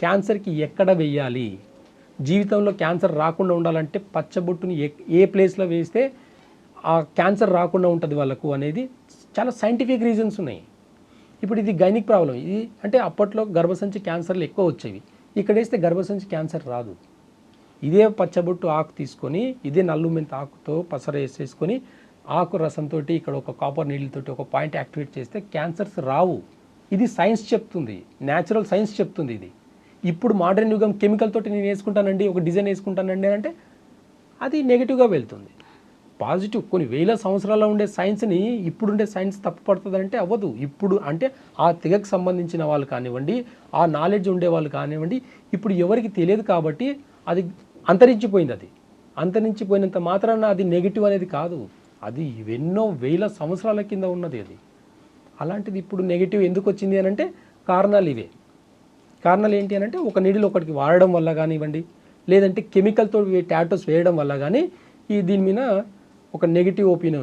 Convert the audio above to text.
క్యాన్సర్కి ఎక్కడ వెయ్యాలి, జీవితంలో క్యాన్సర్ రాకుండా ఉండాలంటే పచ్చబొట్టుని ఏ ప్లేస్లో వేస్తే ఆ క్యాన్సర్ రాకుండా ఉంటుంది వాళ్ళకు అనేది చాలా సైంటిఫిక్ రీజన్స్ ఉన్నాయి. ఇప్పుడు ఇది గైనిక్ ప్రాబ్లం. ఇది అంటే అప్పట్లో గర్భసంచి క్యాన్సర్లు ఎక్కువ వచ్చేవి, ఇక్కడ వేస్తే గర్భసంచి క్యాన్సర్ రాదు. ఇదే పచ్చబొట్టు ఆకు తీసుకొని ఇదే నల్లు మెంత ఆకుతో పసర వేసేసుకొని ఆకు రసంతో ఇక్కడ ఒక కాపర్ నీళ్ళతోటి ఒక పాయింట్ యాక్టివేట్ చేస్తే క్యాన్సర్స్ రావు. ఇది సైన్స్ చెప్తుంది, న్యాచురల్ సైన్స్ చెప్తుంది ఇది. ఇప్పుడు మోడర్న్ యుగం కెమికల్ తోటి నేను వేసుకుంటానండి, ఒక డిజైన్ వేసుకుంటానండి అంటే అది నెగిటివ్గా వెళ్తుంది. పాజిటివ్ కొన్ని వేల సంవత్సరాల్లో ఉండే సైన్స్ని ఇప్పుడుండే సైన్స్ తప్పుపడుతుందంటే అవ్వదు. ఇప్పుడు అంటే ఆ తెగకు సంబంధించిన వాళ్ళు కానివ్వండి, ఆ నాలెడ్జ్ ఉండే వాళ్ళు కానివ్వండి, ఇప్పుడు ఎవరికి తెలియదు కాబట్టి అది అంతరించిపోయింది. అది అంతరించిపోయినంత మాత్రాన అది నెగిటివ్ అనేది కాదు, అది ఎన్నో వేల సంవత్సరాల కింద ఉన్నది అది. అలాంటిది ఇప్పుడు నెగిటివ్ ఎందుకు వచ్చింది అని అంటే కారణాలు ఇవే. కారణాలు ఏంటి అని అంటే ఒక నీడిలో ఒకటికి వాడడం వల్ల కానివ్వండి, లేదంటే కెమికల్తో టాటోస్ వేయడం వల్ల కానీ దీని మీద ఒక నెగిటివ్ ఒపీనియన్